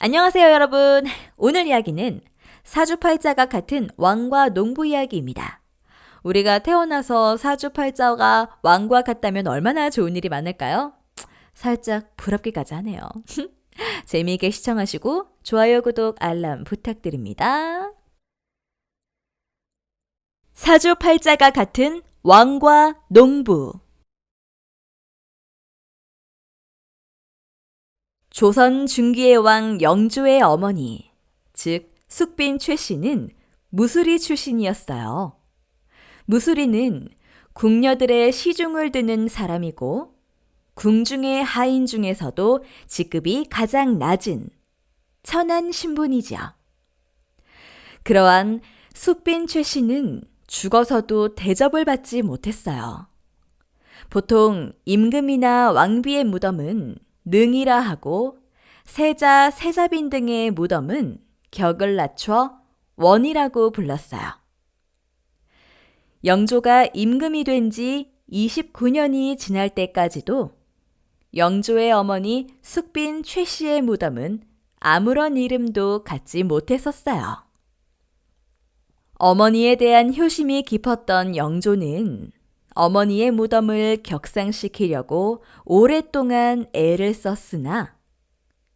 안녕하세요, 여러분. 오늘 이야기는 사주팔자가 같은 왕과 농부 이야기입니다. 우리가 태어나서 사주팔자가 왕과 같다면 얼마나 좋은 일이 많을까요? 살짝 부럽기까지 하네요. 재미있게 시청하시고 좋아요, 구독, 알람 부탁드립니다. 사주팔자가 같은 왕과 농부. 조선 중기의 왕 영조의 어머니, 즉 숙빈 최씨는 무술이 출신이었어요. 무술이는 궁녀들의 시중을 드는 사람이고 궁중의 하인 중에서도 직급이 가장 낮은 천한 신분이죠. 그러한 숙빈 최씨는 죽어서도 대접을 받지 못했어요. 보통 임금이나 왕비의 무덤은 능이라 하고 세자, 세자빈 등의 무덤은 격을 낮춰 원이라고 불렀어요. 영조가 임금이 된 지 29년이 지날 때까지도 영조의 어머니 숙빈 최씨의 무덤은 아무런 이름도 갖지 못했었어요. 어머니에 대한 효심이 깊었던 영조는 어머니의 무덤을 격상시키려고 오랫동안 애를 썼으나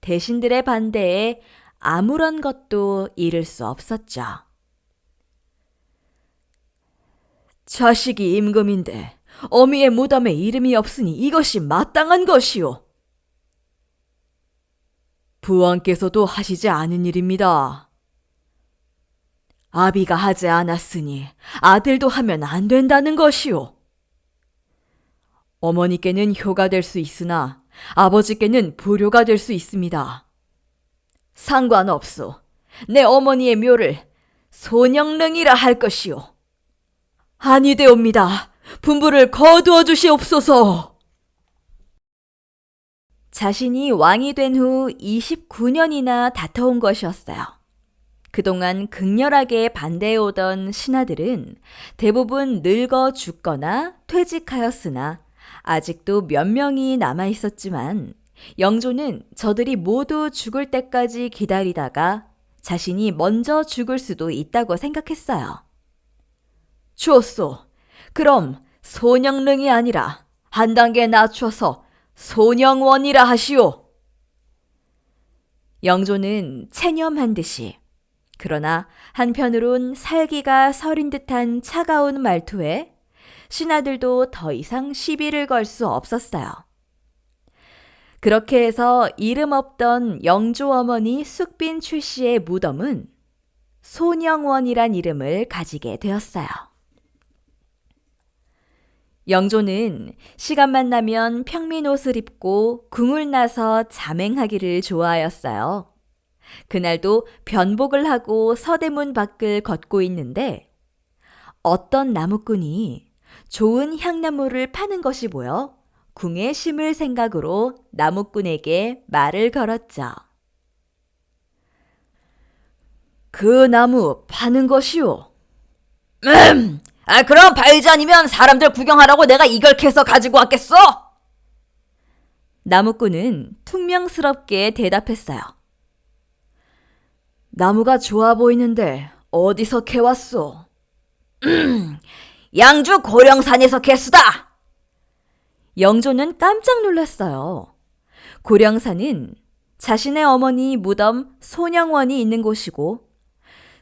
대신들의 반대에 아무런 것도 이룰 수 없었죠. 자식이 임금인데 어미의 무덤에 이름이 없으니 이것이 마땅한 것이오. 부왕께서도 하시지 않은 일입니다. 아비가 하지 않았으니 아들도 하면 안 된다는 것이오. 어머니께는 효가 될 수 있으나 아버지께는 불효가 될 수 있습니다. 상관없소. 내 어머니의 묘를 소녕릉이라 할 것이오. 아니되옵니다. 분부를 거두어 주시옵소서. 자신이 왕이 된 후 29년이나 다퉈온 것이었어요. 그동안 극렬하게 반대해오던 신하들은 대부분 늙어 죽거나 퇴직하였으나 아직도 몇 명이 남아있었지만 영조는 저들이 모두 죽을 때까지 기다리다가 자신이 먼저 죽을 수도 있다고 생각했어요. 좋소. 그럼 소녕릉이 아니라 한 단계 낮춰서 소녕원이라 하시오. 영조는 체념한 듯이, 그러나 한편으론 살기가 서린 듯한 차가운 말투에 신하들도 더 이상 시비를 걸 수 없었어요. 그렇게 해서 이름 없던 영조 어머니 숙빈 출씨의 무덤은 소녕원이란 이름을 가지게 되었어요. 영조는 시간만 나면 평민옷을 입고 궁을 나서 자맹하기를 좋아하였어요. 그날도 변복을 하고 서대문 밖을 걷고 있는데 어떤 나무꾼이 좋은 향나무를 파는 것이 보여 궁에 심을 생각으로 나무꾼에게 말을 걸었죠. 그 나무 파는 것이오. 그럼 팔지 않으면 사람들 구경하라고 내가 이걸 캐서 가지고 왔겠어? 나무꾼은 퉁명스럽게 대답했어요. 나무가 좋아 보이는데 어디서 캐왔소? 양주 고령산에서 캐수다. 영조는 깜짝 놀랐어요. 고령산은 자신의 어머니 무덤 소녕원이 있는 곳이고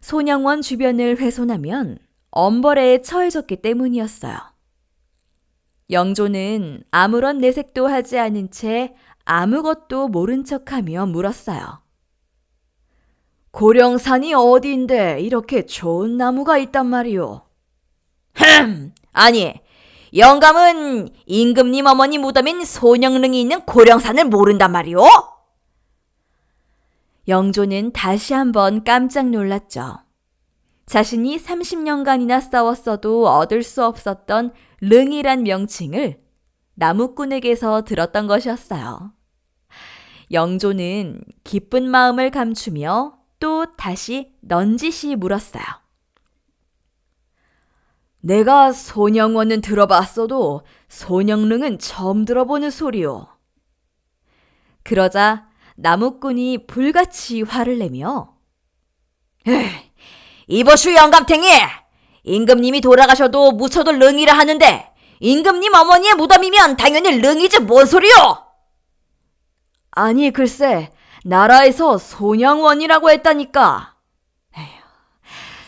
소녕원 주변을 훼손하면 엄벌에 처해졌기 때문이었어요. 영조는 아무런 내색도 하지 않은 채 아무것도 모른 척하며 물었어요. 고령산이 어디인데 이렇게 좋은 나무가 있단 말이오? 아니, 영감은 임금님 어머니 무덤인 소녕릉이 있는 고령산을 모른단 말이오? 영조는 다시 한번 깜짝 놀랐죠. 자신이 30년간이나 싸웠어도 얻을 수 없었던 릉이란 명칭을 나무꾼에게서 들었던 것이었어요. 영조는 기쁜 마음을 감추며 또 다시 넌지시 물었어요. 내가 소녕원은 들어봤어도 소녕릉은 처음 들어보는 소리요. 그러자 나무꾼이 불같이 화를 내며 이보슈 영감탱이! 임금님이 돌아가셔도 묻혀도 릉이라 하는데 임금님 어머니의 무덤이면 당연히 릉이지 뭔 소리요? 아니 글쎄 나라에서 소냥원이라고 했다니까.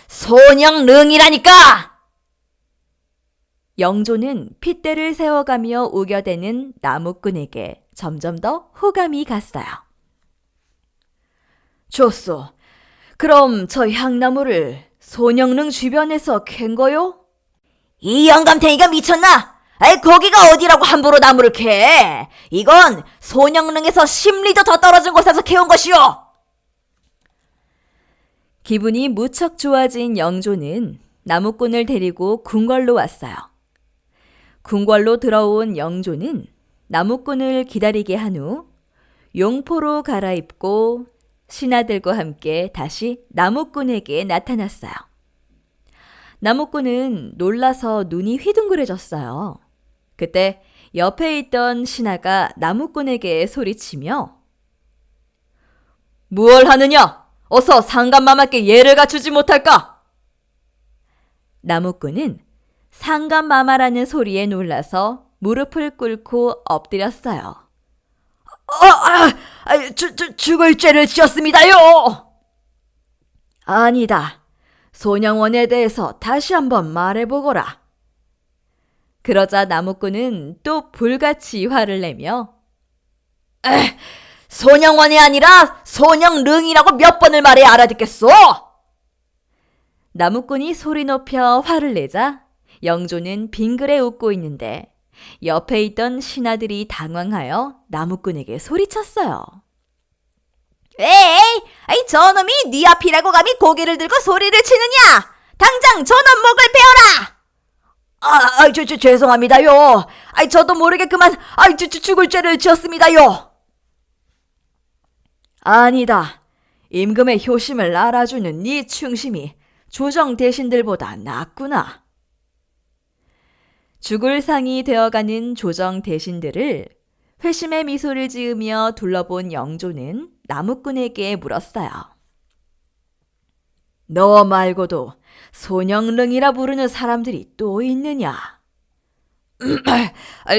소냥 릉이라니까! 영조는 핏대를 세워가며 우겨대는 나무꾼에게 점점 더 호감이 갔어요. 좋소. 그럼 저 향나무를 소냥릉 주변에서 캔 거요? 이 영감탱이가 미쳤나? 아이 거기가 어디라고 함부로 나무를 캐? 이건 소냥릉에서 10리도 더 떨어진 곳에서 캐온 것이오. 기분이 무척 좋아진 영조는 나무꾼을 데리고 궁궐로 왔어요. 궁궐로 들어온 영조는 나무꾼을 기다리게 한 후 용포로 갈아입고 신하들과 함께 다시 나무꾼에게 나타났어요. 나무꾼은 놀라서 눈이 휘둥그레졌어요. 그때 옆에 있던 신하가 나무꾼에게 소리치며 무얼 하느냐? 어서 상감마마께 예를 갖추지 못할까? 나무꾼은 상감마마라는 소리에 놀라서 무릎을 꿇고 엎드렸어요. 죽을 죄를 지었습니다요. 아니다. 소냥원에 대해서 다시 한번 말해보거라. 그러자 나무꾼은 또 불같이 화를 내며 소냥원이 아니라 소냥릉이라고 몇 번을 말해야 알아듣겠소? 나무꾼이 소리 높여 화를 내자 영조는 빙그레 웃고 있는데 옆에 있던 신하들이 당황하여 나무꾼에게 소리쳤어요. 에이, 저놈이 네 앞이라고 감히 고개를 들고 소리를 치느냐? 당장 저놈 목을 베어라! 죄송합니다요. 저도 모르게 그만, 죽을 죄를 지었습니다요. 아니다. 임금의 효심을 알아주는 네 충심이 조정 대신들보다 낫구나. 죽을 상이 되어가는 조정 대신들을 회심의 미소를 지으며 둘러본 영조는 나무꾼에게 물었어요. 너 말고도 소냥릉이라 부르는 사람들이 또 있느냐?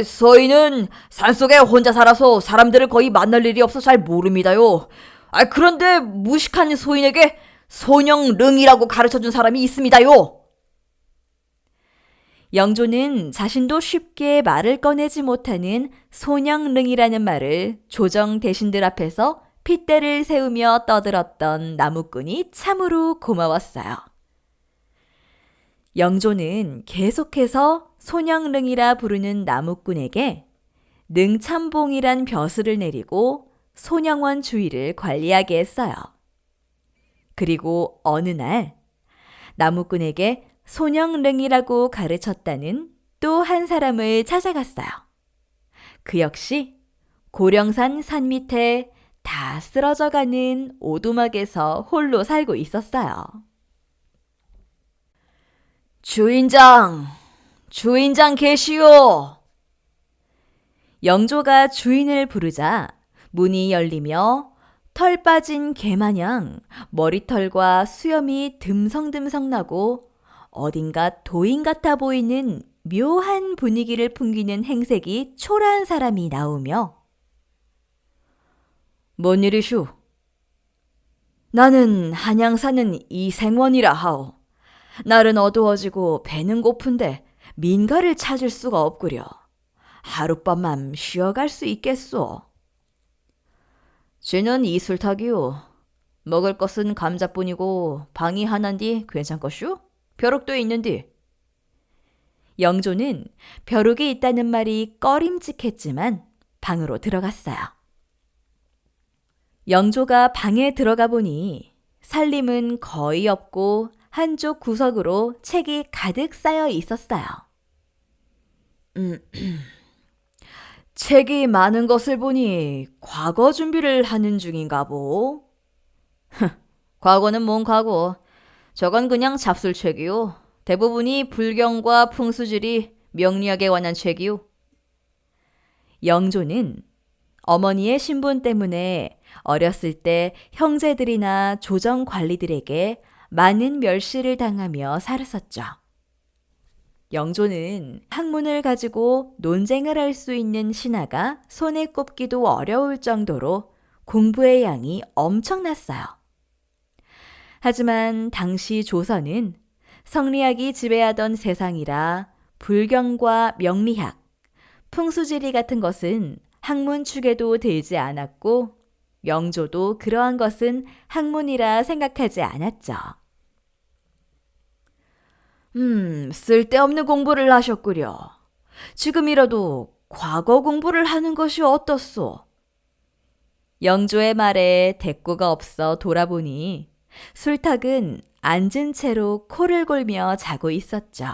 소인은 산속에 혼자 살아서 사람들을 거의 만날 일이 없어 잘 모릅니다요. 그런데 무식한 소인에게 소냥릉이라고 가르쳐준 사람이 있습니다요. 영조는 자신도 쉽게 말을 꺼내지 못하는 소냥릉이라는 말을 조정 대신들 앞에서 핏대를 세우며 떠들었던 나무꾼이 참으로 고마웠어요. 영조는 계속해서 소냥릉이라 부르는 나무꾼에게 능참봉이란 벼슬을 내리고 소냥원 주위를 관리하게 했어요. 그리고 어느 날 나무꾼에게 소냥릉이라고 가르쳤다는 또 한 사람을 찾아갔어요. 그 역시 고령산 산 밑에 다 쓰러져가는 오두막에서 홀로 살고 있었어요. 주인장 계시오. 영조가 주인을 부르자 문이 열리며 털 빠진 개마냥 머리털과 수염이 듬성듬성 나고 어딘가 도인 같아 보이는 묘한 분위기를 풍기는 행색이 초라한 사람이 나오며 뭔 일이슈? 나는 한양 사는 이생원이라 하오. 날은 어두워지고 배는 고픈데 민가를 찾을 수가 없구려. 하룻밤만 쉬어갈 수 있겠소. 쥐는 이술탁이오. 먹을 것은 감자뿐이고 방이 하나인디 괜찮것슈? 벼룩도 있는디. 영조는 벼룩이 있다는 말이 꺼림칙했지만 방으로 들어갔어요. 영조가 방에 들어가 보니 살림은 거의 없고 한쪽 구석으로 책이 가득 쌓여 있었어요. 책이 많은 것을 보니 과거 준비를 하는 중인가 보. 과거는 뭔 과거. 저건 그냥 잡술책이요. 대부분이 불경과 풍수지리, 명리학에 관한 책이요. 영조는 어머니의 신분 때문에 어렸을 때 형제들이나 조정 관리들에게 많은 멸시를 당하며 살았었죠. 영조는 학문을 가지고 논쟁을 할 수 있는 신하가 손에 꼽기도 어려울 정도로 공부의 양이 엄청났어요. 하지만 당시 조선은 성리학이 지배하던 세상이라 불경과 명리학, 풍수지리 같은 것은 학문 축에도 들지 않았고 영조도 그러한 것은 학문이라 생각하지 않았죠. 쓸데없는 공부를 하셨구려. 지금이라도 과거 공부를 하는 것이 어떻소? 영조의 말에 대꾸가 없어 돌아보니 술탁은 앉은 채로 코를 골며 자고 있었죠.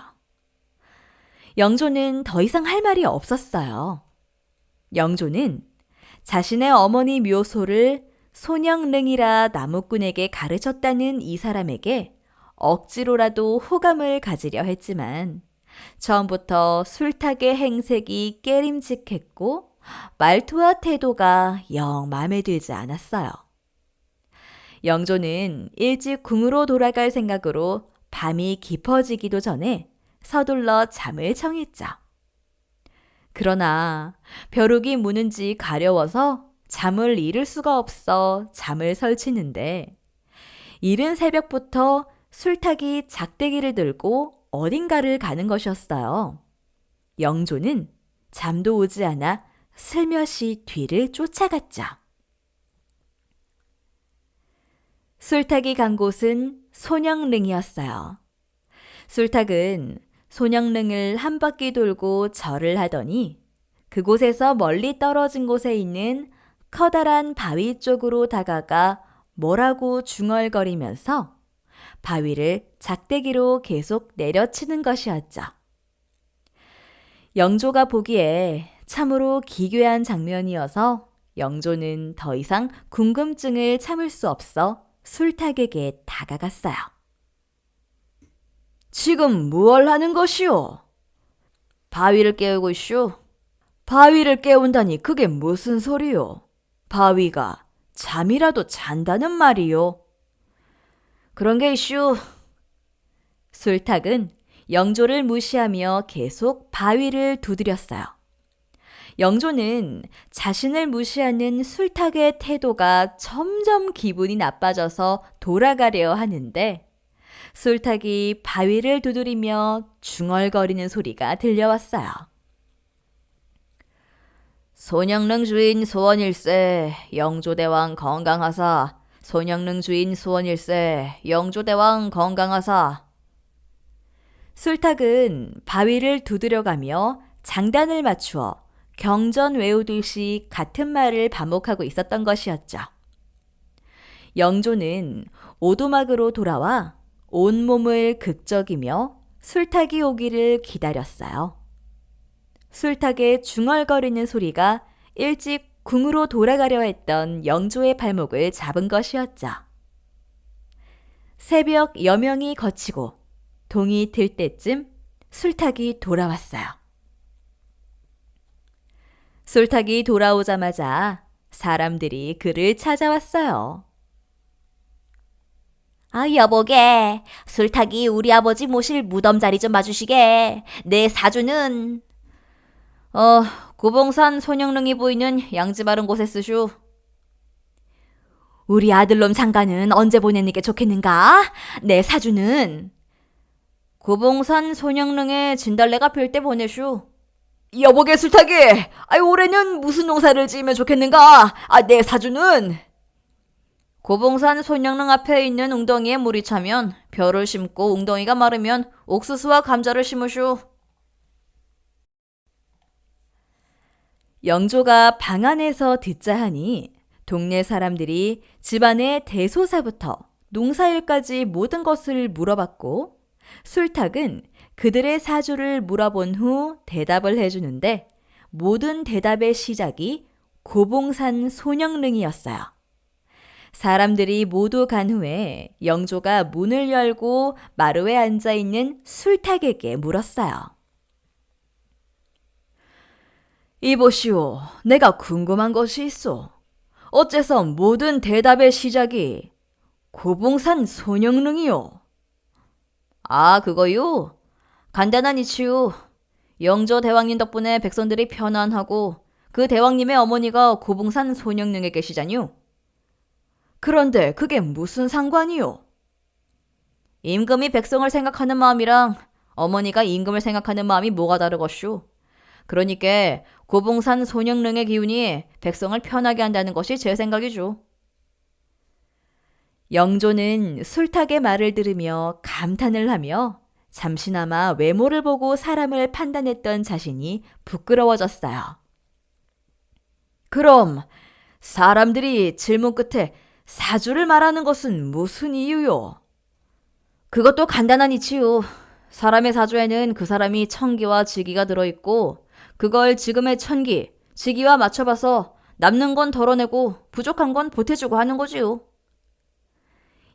영조는 더 이상 할 말이 없었어요. 영조는 자신의 어머니 묘소를 손영릉이라 나무꾼에게 가르쳤다는 이 사람에게 억지로라도 호감을 가지려 했지만 처음부터 술탁의 행색이 깨림직했고 말투와 태도가 영 마음에 들지 않았어요. 영조는 일찍 궁으로 돌아갈 생각으로 밤이 깊어지기도 전에 서둘러 잠을 청했죠. 그러나 벼룩이 무는지 가려워서 잠을 이룰 수가 없어 잠을 설치는데 이른 새벽부터 술탁이 작대기를 들고 어딘가를 가는 것이었어요. 영조는 잠도 오지 않아 슬며시 뒤를 쫓아갔죠. 술탁이 간 곳은 손영릉이었어요. 술탁은 손영릉을 한 바퀴 돌고 절을 하더니 그곳에서 멀리 떨어진 곳에 있는 커다란 바위 쪽으로 다가가 뭐라고 중얼거리면서 바위를 작대기로 계속 내려치는 것이었죠. 영조가 보기에 참으로 기괴한 장면이어서 영조는 더 이상 궁금증을 참을 수 없어 술탁에게 다가갔어요. 지금 무얼 하는 것이오? 바위를 깨우고 있슈. 바위를 깨운다니 그게 무슨 소리요? 바위가 잠이라도 잔다는 말이요. 그런 게 있슈. 술탁은 영조를 무시하며 계속 바위를 두드렸어요. 영조는 자신을 무시하는 술탁의 태도가 점점 기분이 나빠져서 돌아가려 하는데 술탁이 바위를 두드리며 중얼거리는 소리가 들려왔어요. 손영릉 주인 소원일세 영조대왕 건강하사. 손영릉 주인 소원일세 영조대왕 건강하사. 술탁은 바위를 두드려가며 장단을 맞추어 경전 외우듯이 같은 말을 반복하고 있었던 것이었죠. 영조는 오두막으로 돌아와 온몸을 극적이며 술탁이 오기를 기다렸어요. 술탁의 중얼거리는 소리가 일찍 궁으로 돌아가려 했던 영조의 발목을 잡은 것이었죠. 새벽 여명이 거치고 동이 들 때쯤 술탁이 돌아왔어요. 술탁이 돌아오자마자 사람들이 그를 찾아왔어요. 여보게, 술탁이 우리 아버지 모실 무덤 자리 좀 봐주시게. 내 사주는 구봉산 손영릉이 보이는 양지 바른 곳에 쓰슈. 우리 아들놈 장가는 언제 보내는 게 좋겠는가? 내 사주는 구봉산 손영릉에 진달래가 필 때 보내슈. 여보게 술탁이, 올해는 무슨 농사를 지으면 좋겠는가? 내 사주는 고봉산 손영릉 앞에 있는 웅덩이에 물이 차면 벼를 심고 웅덩이가 마르면 옥수수와 감자를 심으슈. 영조가 방 안에서 듣자 하니 동네 사람들이 집안의 대소사부터 농사일까지 모든 것을 물어봤고 술탁은 그들의 사주를 물어본 후 대답을 해주는데 모든 대답의 시작이 고봉산 손영릉이었어요. 사람들이 모두 간 후에 영조가 문을 열고 마루에 앉아있는 술탁에게 물었어요. 이보시오, 내가 궁금한 것이 있어. 어째서 모든 대답의 시작이 고봉산 손영릉이요? 아, 그거요? 간단한 이치요. 영조 대왕님 덕분에 백성들이 편안하고 그 대왕님의 어머니가 고봉산 손영릉에 계시자뇨. 그런데 그게 무슨 상관이요? 임금이 백성을 생각하는 마음이랑 어머니가 임금을 생각하는 마음이 뭐가 다르겠슈? 그러니까 고봉산 손영릉의 기운이 백성을 편하게 한다는 것이 제 생각이죠. 영조는 술탁의 말을 들으며 감탄을 하며 잠시나마 외모를 보고 사람을 판단했던 자신이 부끄러워졌어요. 그럼 사람들이 질문 끝에 사주를 말하는 것은 무슨 이유요? 그것도 간단한 이치요. 사람의 사주에는 그 사람이 천기와 지기가 들어있고 그걸 지금의 천기, 지기와 맞춰봐서 남는 건 덜어내고 부족한 건 보태주고 하는 거지요.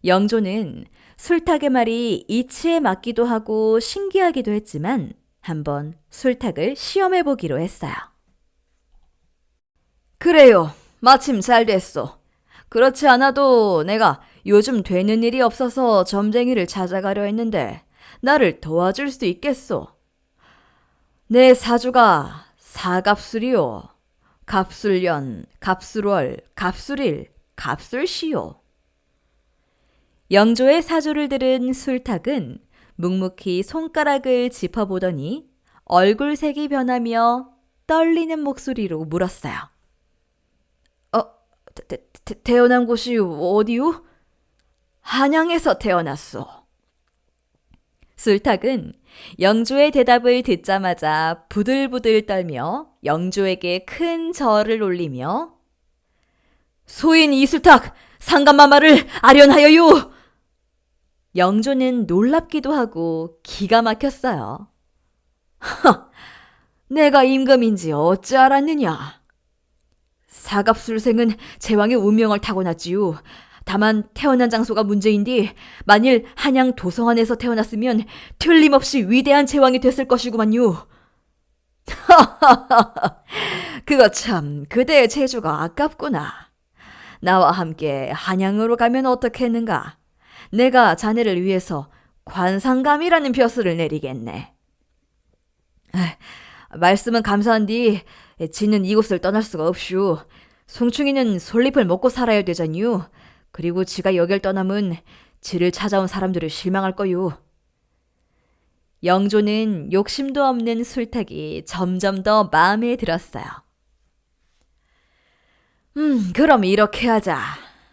영조는 술탁의 말이 이치에 맞기도 하고 신기하기도 했지만 한번 술탁을 시험해보기로 했어요. 그래요. 마침 잘 됐어. 그렇지 않아도 내가 요즘 되는 일이 없어서 점쟁이를 찾아가려 했는데 나를 도와줄 수 있겠소? 내 사주가 사갑술이요. 갑술년, 갑술월, 갑술일, 갑술시요. 영조의 사주를 들은 술탁은 묵묵히 손가락을 짚어보더니 얼굴색이 변하며 떨리는 목소리로 물었어요. 태어난 곳이 어디요? 한양에서 태어났소. 술탁은 영조의 대답을 듣자마자 부들부들 떨며 영조에게 큰 절을 올리며 소인 이술탁, 상감마마를 아련하여요! 영조는 놀랍기도 하고 기가 막혔어요. 내가 임금인지 어찌 알았느냐? 사갑술생은 제왕의 운명을 타고났지요. 다만 태어난 장소가 문제인데 만일 한양 도성안에서 태어났으면 틀림없이 위대한 제왕이 됐을 것이구만요. 그거 참 그대의 재주가 아깝구나. 나와 함께 한양으로 가면 어떻겠는가? 내가 자네를 위해서 관상감이라는 벼슬을 내리겠네. 말씀은 감사한디 지는 이곳을 떠날 수가 없슈. 송충이는 솔잎을 먹고 살아야 되잖유. 그리고 지가 여길 떠나면 지를 찾아온 사람들을 실망할 거요. 영조는 욕심도 없는 술탁이 점점 더 마음에 들었어요. 그럼 이렇게 하자.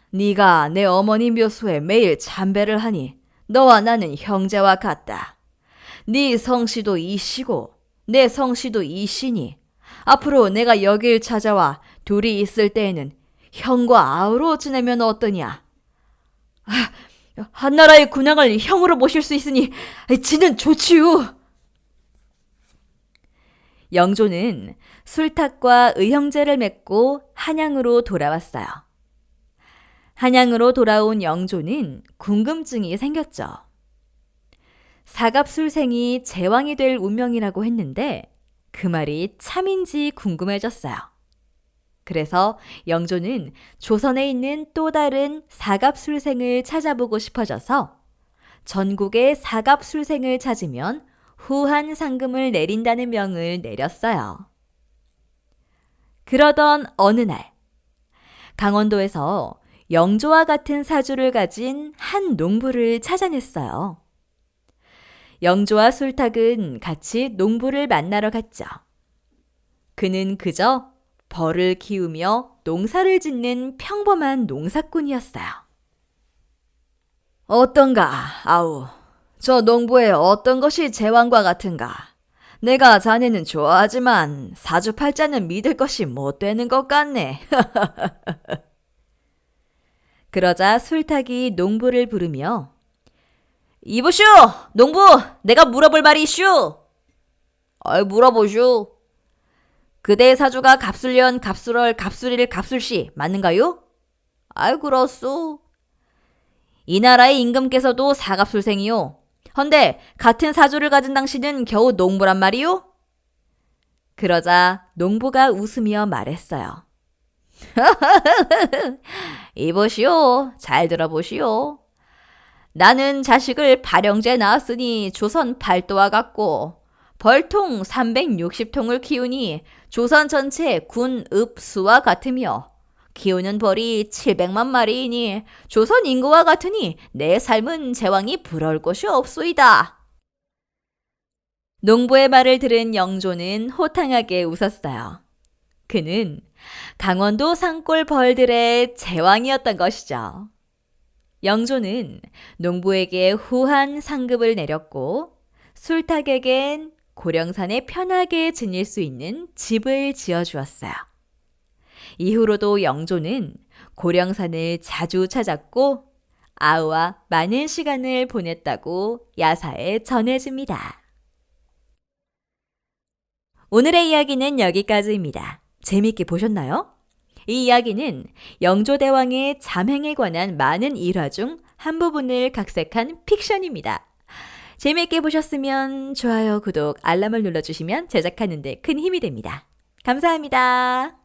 네가 내 어머니 묘소에 매일 참배를 하니 너와 나는 형제와 같다. 네 성씨도 이씨고 내 성씨도 이씨니 앞으로 내가 여길 찾아와 둘이 있을 때에는 형과 아우로 지내면 어떠냐? 한나라의 군왕을 형으로 모실 수 있으니 지는 좋지요. 영조는 술탁과 의형제를 맺고 한양으로 돌아왔어요. 한양으로 돌아온 영조는 궁금증이 생겼죠. 사갑술생이 제왕이 될 운명이라고 했는데 그 말이 참인지 궁금해졌어요. 그래서 영조는 조선에 있는 또 다른 사갑술생을 찾아보고 싶어져서 전국의 사갑술생을 찾으면 후한 상금을 내린다는 명을 내렸어요. 그러던 어느 날 강원도에서 영조와 같은 사주를 가진 한 농부를 찾아냈어요. 영조와 술탁은 같이 농부를 만나러 갔죠. 그는 그저 벌을 키우며 농사를 짓는 평범한 농사꾼이었어요. 어떤가, 아우. 저 농부의 어떤 것이 제왕과 같은가. 내가 자네는 좋아하지만 사주팔자는 믿을 것이 못 되는 것 같네. 그러자 술탁이 농부를 부르며 이보쇼! 농부! 내가 물어볼 말이 있슈! 물어보슈. 그대의 사주가 갑술년, 갑술월, 갑술일, 갑술시 맞는가요? 그렇소. 이 나라의 임금께서도 사갑술생이요. 헌데 같은 사주를 가진 당신은 겨우 농부란 말이요? 그러자 농부가 웃으며 말했어요. 이보시오. 잘 들어보시오. 나는 자식을 발영제 낳았으니 조선 8도와 같고 벌통 360통을 키우니 조선 전체 군 읍수와 같으며 키우는 벌이 700만 마리이니 조선 인구와 같으니 내 삶은 제왕이 부러울 것이 없소이다. 농부의 말을 들은 영조는 호탕하게 웃었어요. 그는 강원도 산골 벌들의 제왕이었던 것이죠. 영조는 농부에게 후한 상급을 내렸고 술탁에겐 고령산에 편하게 지낼 수 있는 집을 지어주었어요. 이후로도 영조는 고령산을 자주 찾았고 아우와 많은 시간을 보냈다고 야사에 전해집니다. 오늘의 이야기는 여기까지입니다. 재미있게 보셨나요? 이 이야기는 영조대왕의 잠행에 관한 많은 일화 중 한 부분을 각색한 픽션입니다. 재미있게 보셨으면 좋아요, 구독, 알람을 눌러주시면 제작하는 데 큰 힘이 됩니다. 감사합니다.